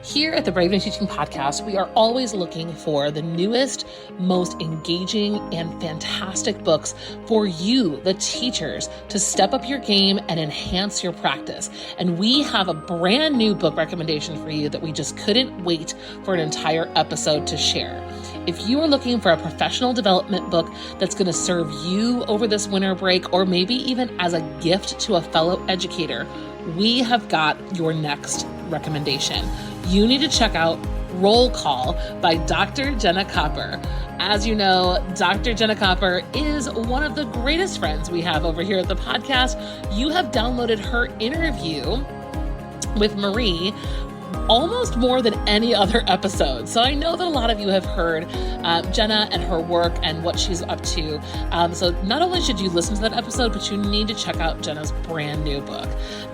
Here at the Brave New Teaching Podcast, we are always looking for the newest, most engaging, and fantastic books for you, the teachers, to step up your game and enhance your practice. And we have a brand new book recommendation for you that we just couldn't wait for an entire episode to share. If you are looking for a professional development book that's going to serve you over this winter break, or maybe even as a gift to a fellow educator, we have got your next recommendation. You need to check out Roll Call by Dr. Jenna Copper. As you know, Dr. Jenna Copper is one of the greatest friends we have over here at the podcast. You have downloaded her interview with Marie almost more than any other episode. So I know that a lot of you have heard Jenna and her work and what she's up to. So not only should you listen to that episode, but you need to check out Jenna's brand new book.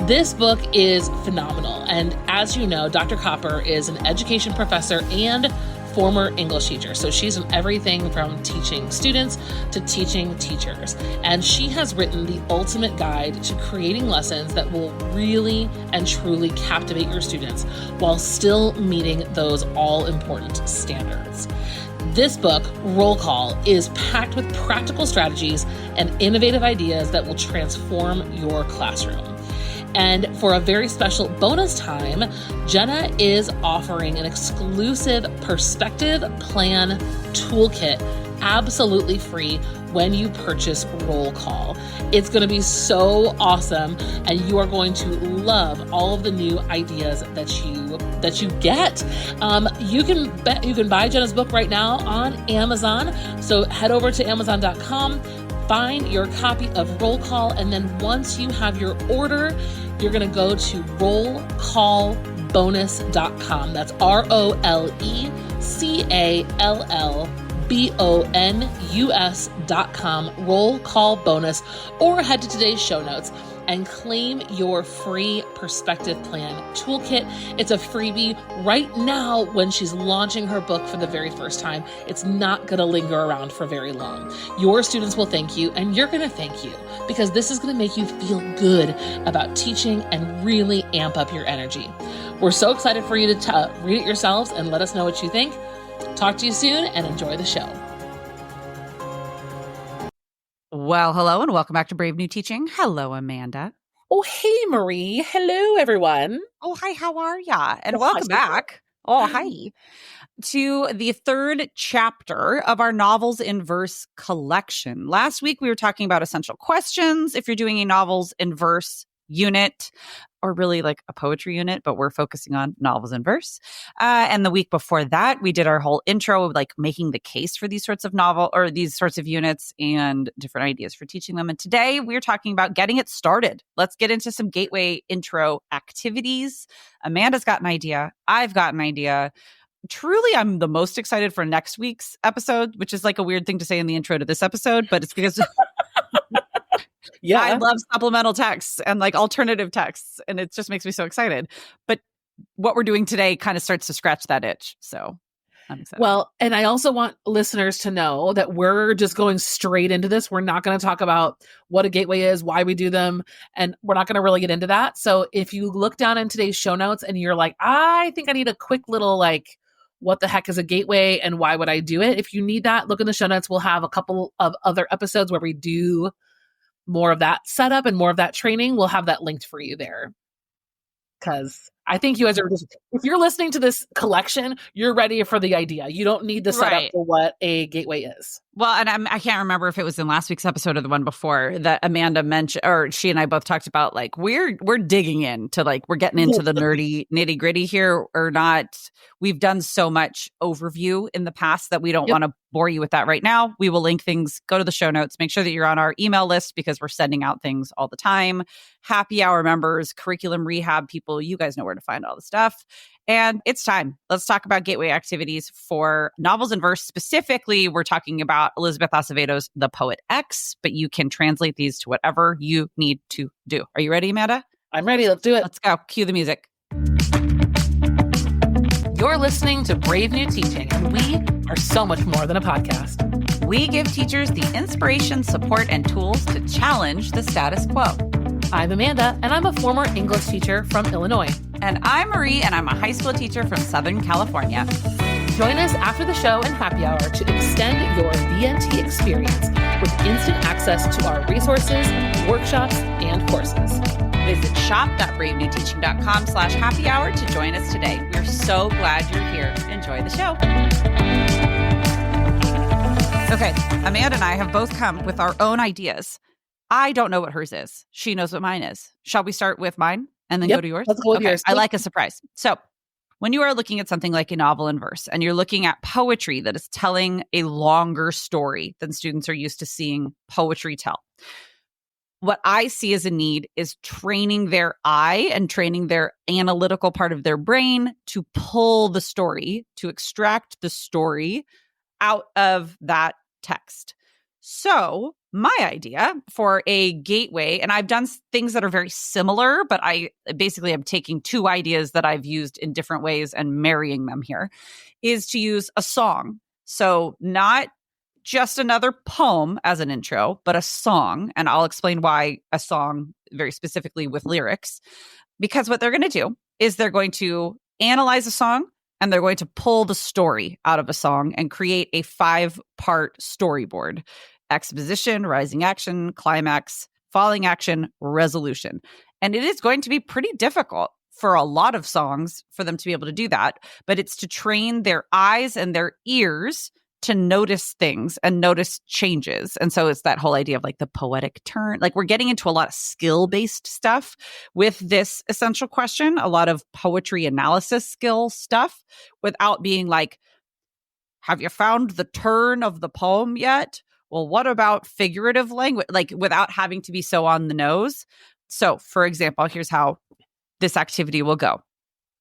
This book is phenomenal. And as you know, Dr. Copper is an education professor and former English teacher. So she's in everything from teaching students to teaching teachers. And she has written the ultimate guide to creating lessons that will really and truly captivate your students while still meeting those all-important standards. This book, Roll Call, is packed with practical strategies and innovative ideas that will transform your classroom. And for a very special bonus time, Jenna is offering an exclusive perspective plan toolkit absolutely free when you purchase Roll Call. It's going to be so awesome, and you are going to love all of the new ideas that you get. You can buy Jenna's book right now on Amazon. So head over to Amazon.com. Find your copy of Roll Call, and then once you have your order, you're going to go to rollcallbonus.com. That's ROLECALLBONUS.com, Roll Call Bonus, or head to today's show notes and claim your free perspective plan toolkit. It's a freebie right now when she's launching her book for the very first time. It's not going to linger around for very long. Your students will thank you, and you're going to thank you, because this is going to make you feel good about teaching and really amp up your energy. We're so excited for you to read it yourselves and let us know what you think. Talk to you soon and enjoy the show. Well, hello and welcome back to Brave New Teaching. Hello, Amanda. Oh, hey, Marie. Hello, everyone. Oh, hi, how are ya? And Well, welcome hi. back. Oh, hi. To the third chapter of our Novels in Verse collection. Last week, we were talking about essential questions. If you're doing a Novels in Verse unit, or really like a poetry unit, but we're focusing on novels in verse. And the week before that, we did our whole intro of like making the case for these sorts of these sorts of units and different ideas for teaching them. And today we're talking about getting it started. Let's get into some gateway intro activities. Amanda's got an idea. I've got an idea. Truly, I'm the most excited for next week's episode, which is like a weird thing to say in the intro to this episode, but it's because I love supplemental texts and like alternative texts, and it just makes me so excited. But what we're doing today kind of starts to scratch that itch. So I'm excited. Well, and I also want listeners to know that we're just going straight into this. We're not going to talk about what a gateway is, why we do them, and we're not going to really get into that. So if you look down in today's show notes and you're like, I think I need a quick little like, what the heck is a gateway and why would I do it? If you need that, look in the show notes. We'll have a couple of other episodes where we do more of that setup and more of that training. We'll have that linked for you there. Because I think you guys are just, if you're listening to this collection, you're ready for the idea. You don't need the setup for what a gateway is. Well, and I can't remember if it was in last week's episode or the one before that Amanda mentioned, or she and I both talked about, like, we're digging into, like, we're getting into the nerdy nitty gritty here or not. We've done so much overview in the past that we don't want to bore you with that right now. We will link things, go to the show notes, make sure that you're on our email list because we're sending out things all the time. Happy hour members, curriculum rehab people, you guys know where to find all the stuff. And it's time. Let's talk about gateway activities for novels in verse. Specifically, we're talking about Elizabeth Acevedo's The Poet X, but you can translate these to whatever you need to do. Are you ready, Amanda? I'm ready. Let's do it. Let's go. Cue the music. You're listening to Brave New Teaching, and we are so much more than a podcast. We give teachers the inspiration, support, and tools to challenge the status quo. I'm Amanda, and I'm a former English teacher from Illinois. And I'm Marie, and I'm a high school teacher from Southern California. Join us after the show and happy hour to extend your VNT experience with instant access to our resources, workshops, and courses. Visit shop.bravenewteaching.com/happy hour to join us today. We're so glad you're here. Enjoy the show. Okay, Amanda and I have both come with our own ideas. I don't know what hers is. She knows what mine is. Shall we start with mine and then go to yours? Let's go with yours. I like a surprise. So when you are looking at something like a novel in verse and you're looking at poetry that is telling a longer story than students are used to seeing poetry tell, what I see as a need is training their eye and training their analytical part of their brain to pull the story, to extract the story out of that text. So my idea for a gateway, and I've done things that are very similar, but I basically am taking two ideas that I've used in different ways and marrying them here, is to use a song. So not just another poem as an intro, but a song. And I'll explain why a song very specifically with lyrics, because what they're going to do is they're going to analyze a song and they're going to pull the story out of a song and create a 5-part storyboard: exposition, rising action, climax, falling action, resolution. And it is going to be pretty difficult for a lot of songs for them to be able to do that, but it's to train their eyes and their ears to notice things and notice changes. And so it's that whole idea of like the poetic turn. Like we're getting into a lot of skill-based stuff with this essential question, a lot of poetry analysis skill stuff, without being like, have you found the turn of the poem yet? Well, what about figurative language? Like without having to be so on the nose. So for example, here's how this activity will go.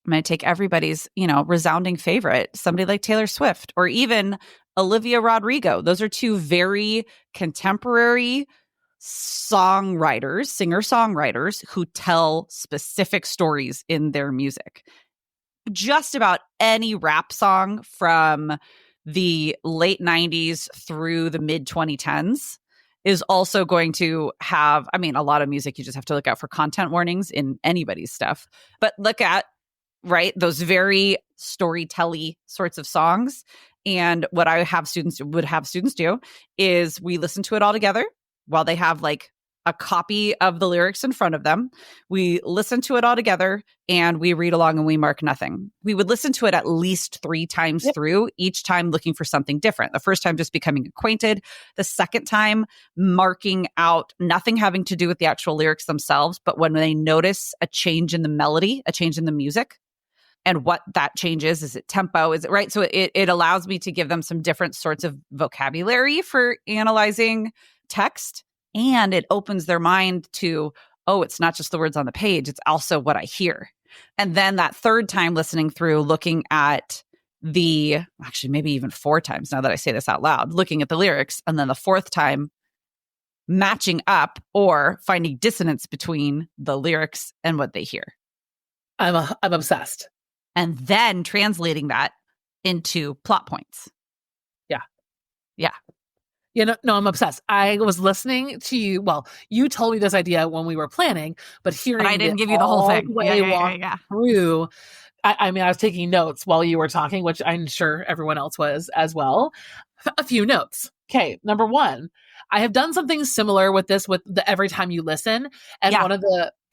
I'm going to take everybody's, resounding favorite, somebody like Taylor Swift or even Olivia Rodrigo. Those are two very contemporary songwriters, singer-songwriters who tell specific stories in their music. Just about any rap song from the late 90s through the mid 2010s is also going to have, a lot of music, you just have to look out for content warnings in anybody's stuff. But look at, right, those very storytelly sorts of songs. And what I would have students do is we listen to it all together while they have like a copy of the lyrics in front of them. We listen to it all together and we read along and we mark nothing. We would listen to it at least 3 times through, each time looking for something different. The first time just becoming acquainted. The second time marking out nothing having to do with the actual lyrics themselves, but when they notice a change in the melody, a change in the music. And what that changes, is it tempo? Is it right? So it allows me to give them some different sorts of vocabulary for analyzing text. And it opens their mind to, oh, it's not just the words on the page, it's also what I hear. And then that third time listening through, looking at actually maybe even 4 times now that I say this out loud, looking at the lyrics. And then the 4th time matching up or finding dissonance between the lyrics and what they hear. I'm obsessed. And then translating that into plot points. Yeah. No, I'm obsessed. I was listening to you. Well, you told me this idea when we were planning, but hearing I didn't give you the whole thing. Yeah. Through, I was taking notes while you were talking, which I'm sure everyone else was as well. A few notes. Okay, number 1, I have done something similar with this with the every time you listen. And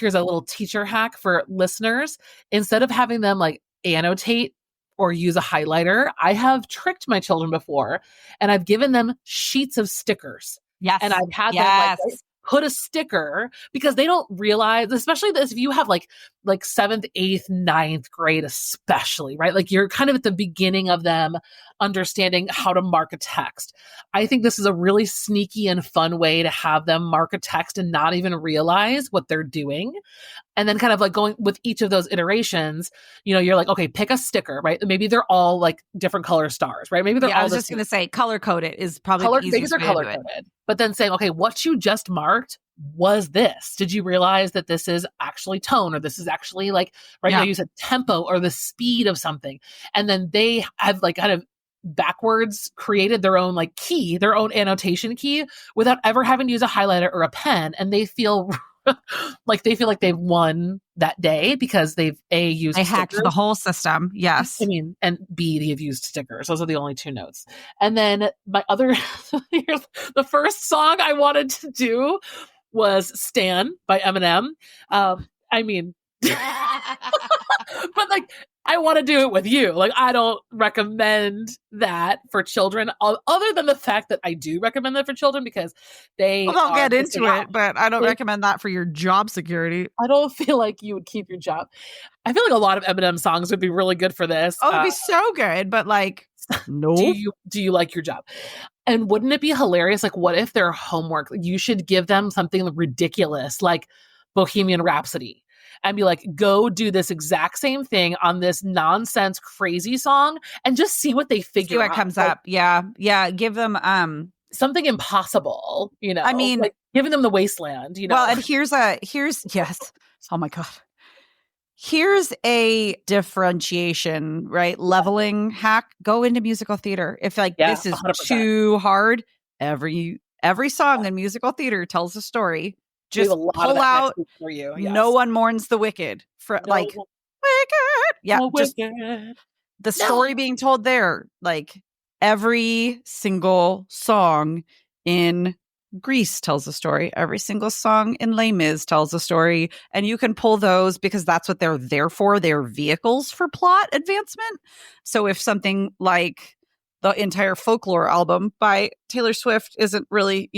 here's a little teacher hack for listeners. Instead of having them like annotate or use a highlighter, I have tricked my children before and I've given them sheets of stickers. Yes. And I've had them put a sticker, because they don't realize, especially this, if you have like 7th, 8th, 9th grade, especially, right? Like you're kind of at the beginning of them understanding how to mark a text. I think this is a really sneaky and fun way to have them mark a text and not even realize what they're doing. And then kind of like going with each of those iterations, you're like, okay, pick a sticker, right? Maybe they're all like different color stars, right? Maybe they're all I was just going to say color coded is probably the easiest way to do it. But then saying, okay, what you just marked was this. Did you realize that this is actually tone, or this is actually like, right now you said tempo or the speed of something. And then they have like kind of backwards created their own like key, their own annotation key without ever having to use a highlighter or a pen. And they feel like they've won that day because they've used I hacked stickers. the whole system. Yes. I mean, and B, they've used stickers. Those are the only two notes. And then my other, here's the first song I wanted to do was Stan by Eminem. I mean, but like, I want to do it with you. Like, I don't recommend that for children, other than the fact that I do recommend that for children because they I'll get missing into out. it, but I don't recommend that for your job security. I don't feel like you would keep your job. I feel like a lot of Eminem songs would be really good for this. Oh, it'd be so good, but like, no. Do you like your job? And wouldn't it be hilarious? Like, what if their homework, you should give them something ridiculous like Bohemian Rhapsody and be like, go do this exact same thing on this nonsense, crazy song and just see what they figure out. See what comes up. Yeah. Yeah. Give them, something impossible, you know, I mean, like giving them the wasteland, you know. Well, and here's yes. Oh my God. Here's a differentiation, right? Leveling hack. Go into musical theater. If like this is 100%. too hard, every song in musical theater tells a story. Just pull out for you. Yes. No One Mourns the Wicked for like Wicked. Yeah. Just the story being told there. Like every single song in Grease tells a story. Every single song in Les Mis tells a story. And you can pull those because that's what they're there for. They're vehicles for plot advancement. So if something like the entire Folklore album by Taylor Swift isn't really,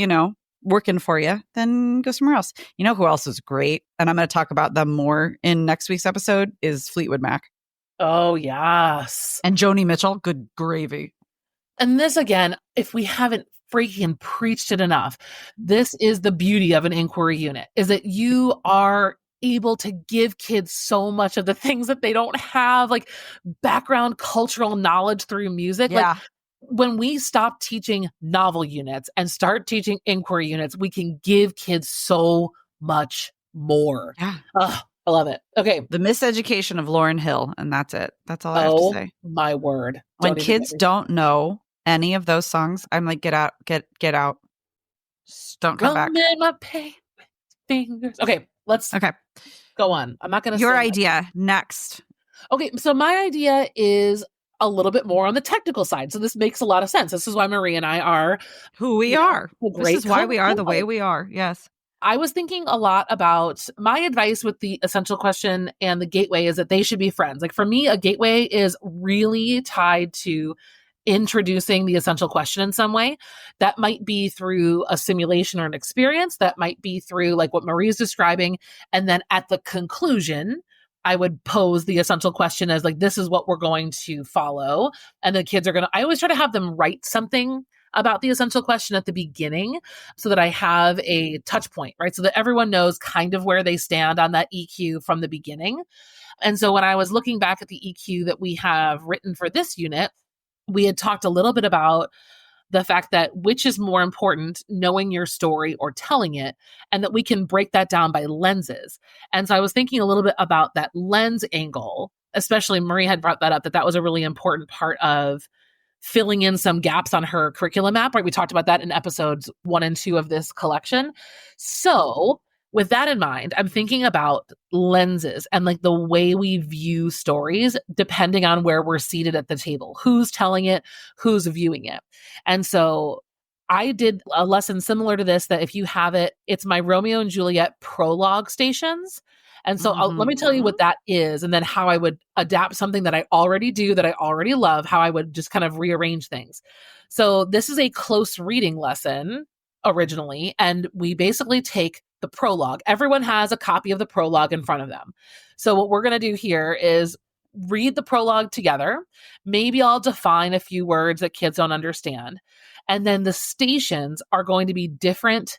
working for you, then go somewhere else. You know who else is great? And I'm going to talk about them more in next week's episode is Fleetwood Mac. Oh, yes. And Joni Mitchell. Good gravy. And this, again, if we haven't freaking preached it enough, this is the beauty of an inquiry unit, is that you are able to give kids so much of the things that they don't have, like background cultural knowledge through music. Yeah. Like when we stop teaching novel units and start teaching inquiry units, we can give kids so much more. Yeah. I love it. Okay. The miseducation of Lauryn Hill, and that's it. That's all I have to say. My word. When kids don't know any of those songs, I'm like, get out, get out. Don't come back. My pain with fingers. Okay, let's go on. I'm not going to Your idea next. Okay, so my idea is a little bit more on the technical side. So this makes a lot of sense. This is why Marie and I are who we are. This is why we are the way we are. Yes. I was thinking a lot about my advice with the essential question and the gateway is that they should be friends. Like for me, a gateway is really tied to introducing the essential question in some way. That might be through a simulation or an experience. That might be through like what Marie's describing. And then at the conclusion, I would pose the essential question as like, this is what we're going to follow. And the kids are going to, I always try to have them write something about the essential question at the beginning so that I have a touch point, right? So that everyone knows kind of where they stand on that EQ from the beginning. And so when I was looking back at the EQ that we have written for this unit, we had talked a little bit about the fact that which is more important, knowing your story or telling it, and that we can break that down by lenses. And so I was thinking a little bit about that lens angle, especially Marie had brought that up, that was a really important part of filling in some gaps on her curriculum map, right? We talked about that in episodes 1 and 2 of this collection. So with that in mind, I'm thinking about lenses and like the way we view stories depending on where we're seated at the table, who's telling it, who's viewing it. And so I did a lesson similar to this, that if you have it, it's my Romeo and Juliet prologue stations. And so let me tell you what that is, and then how I would adapt something that I already do, that I already love, how I would just kind of rearrange things. So this is a close reading lesson originally, and we basically take the prologue. Everyone has a copy of the prologue in front of them. So what we're going to do here is read the prologue together. Maybe I'll define a few words that kids don't understand. And then the stations are going to be different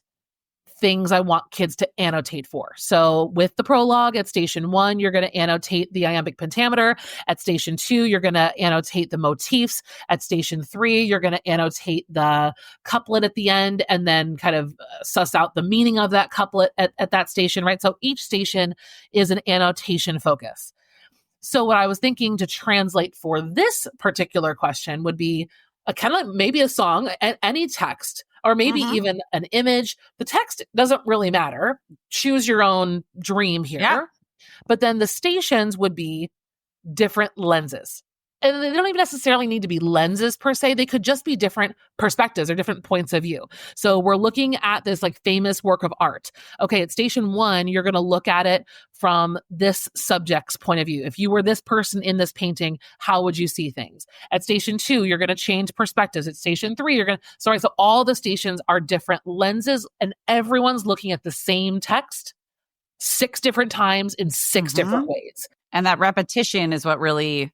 things I want kids to annotate for. So with the prologue at station 1, you're going to annotate the iambic pentameter. At station 2, you're going to annotate the motifs. At station 3, you're going to annotate the couplet at the end and then kind of suss out the meaning of that couplet at that station, right? So each station is an annotation focus. So what I was thinking to translate for this particular question would be a kind of maybe a song, any text, or maybe even an image. The text doesn't really matter. Choose your own dream here. Yeah. But then the stations would be different lenses. And they don't even necessarily need to be lenses per se. They could just be different perspectives or different points of view. So we're looking at this like famous work of art. Okay, at station 1, you're going to look at it from this subject's point of view. If you were this person in this painting, how would you see things? At station 2, you're going to change perspectives. At station 3, so all the stations are different lenses and everyone's looking at the same text 6 different times in 6 different ways. And that repetition is what really,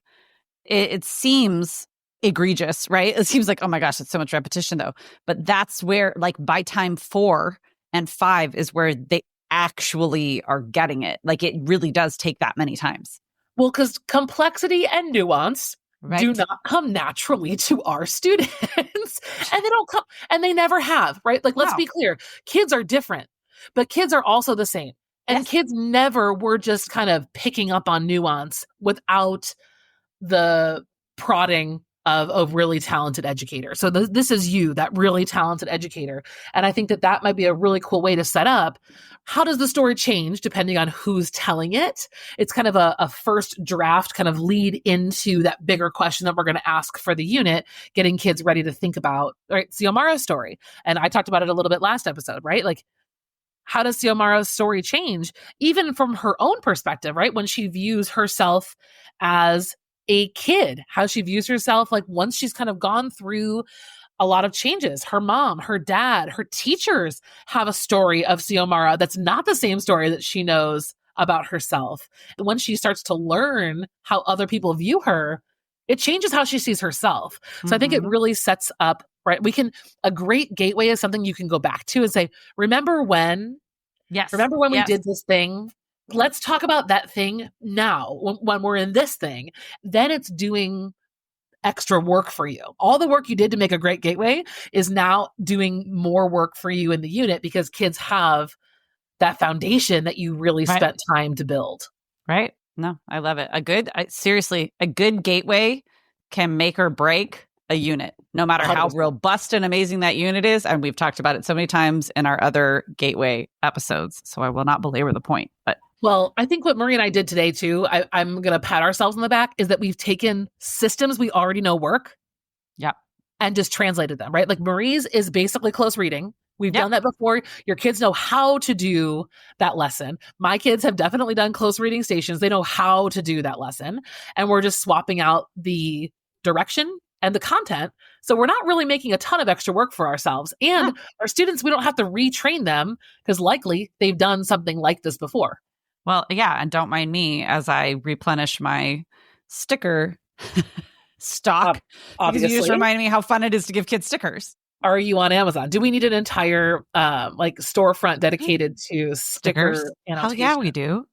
it seems egregious, right? It seems like, oh my gosh, it's so much repetition though. But that's where, like, by time 4 and 5 is where they actually are getting it. Like, it really does take that many times. Well, because complexity and nuance do not come naturally to our students. And they don't come, and they never have, right? Like, let's be clear. Kids are different, but kids are also the same. And kids never were just kind of picking up on nuance without the prodding of a really talented educator. So this is you, that really talented educator. And I think that might be a really cool way to set up. How does the story change depending on who's telling it? It's kind of a first draft kind of lead into that bigger question that we're going to ask for the unit, getting kids ready to think about, right? Xiomara's story. And I talked about it a little bit last episode, right? Like, how does Xiomara's story change, even from her own perspective, right? When she views herself as a kid, how she views herself, like once she's kind of gone through a lot of changes. Her mom, her dad, her teachers have a story of Xiomara that's not the same story that she knows about herself. When she starts to learn how other people view her, it changes how she sees herself. So I think it really sets up, right? A great gateway is something you can go back to and say, remember when? Yes. Remember when we did this thing? Let's talk about that thing now. When we're in this thing, then it's doing extra work for you. All the work you did to make a great gateway is now doing more work for you in the unit because kids have that foundation that you really spent time to build. Right. No, I love it. Seriously, a good gateway can make or break a unit, no matter 100%. How robust and amazing that unit is. And we've talked about it so many times in our other gateway episodes. So I will not belabor the point. But well, I think what Marie and I did today too, I'm going to pat ourselves on the back, is that we've taken systems we already know work. Yeah. And just translated them, right? Like Marie's is basically close reading. We've done that before. Your kids know how to do that lesson. My kids have definitely done close reading stations. They know how to do that lesson. And we're just swapping out the direction and the content. So we're not really making a ton of extra work for ourselves. And our students, we don't have to retrain them because likely they've done something like this before. Well, yeah. And don't mind me as I replenish my sticker stock. Because you just reminded me how fun it is to give kids stickers. Are you on Amazon? Do we need an entire storefront dedicated to sticker annotation? Hell yeah, we do.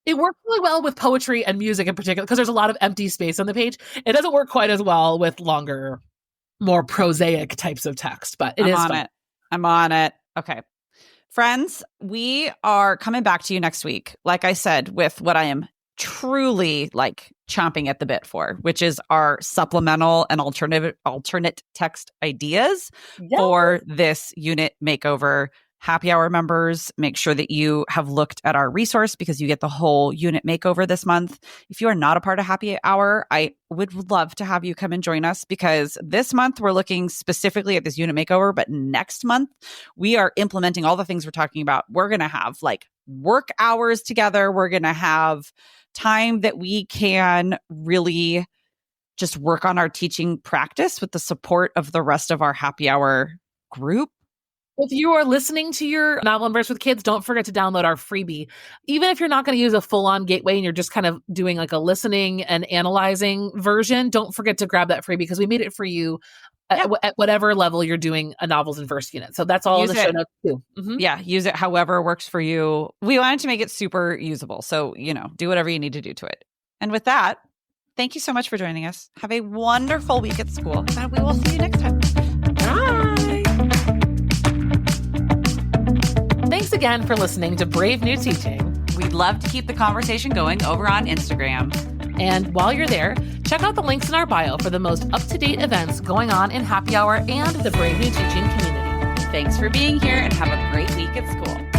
It works really well with poetry and music in particular because there's a lot of empty space on the page. It doesn't work quite as well with longer, more prosaic types of text, but it is fun. I'm on it. Okay. Friends, we are coming back to you next week, like I said, with what I am truly like chomping at the bit for, which is our supplemental and alternate text ideas for this unit makeover. Happy Hour members, make sure that you have looked at our resource because you get the whole unit makeover this month. If you are not a part of Happy Hour, I would love to have you come and join us because this month we're looking specifically at this unit makeover, but next month we are implementing all the things we're talking about. We're going to have like work hours together. We're going to have time that we can really just work on our teaching practice with the support of the rest of our Happy Hour group. If you are listening to your Novel in Verse with Kids, don't forget to download our freebie. Even if you're not going to use a full-on gateway and you're just kind of doing like a listening and analyzing version, don't forget to grab that freebie because we made it for you at whatever level you're doing a Novels in Verse unit. So that's all in the show notes too. Mm-hmm. Yeah, use it however works for you. We wanted to make it super usable. So, do whatever you need to do to it. And with that, thank you so much for joining us. Have a wonderful week at school. And we will see you next time. Bye. Thanks again for listening to Brave New Teaching. We'd love to keep the conversation going over on Instagram. And while you're there, check out the links in our bio for the most up-to-date events going on in Happy Hour and the Brave New Teaching community. Thanks for being here and have a great week at school.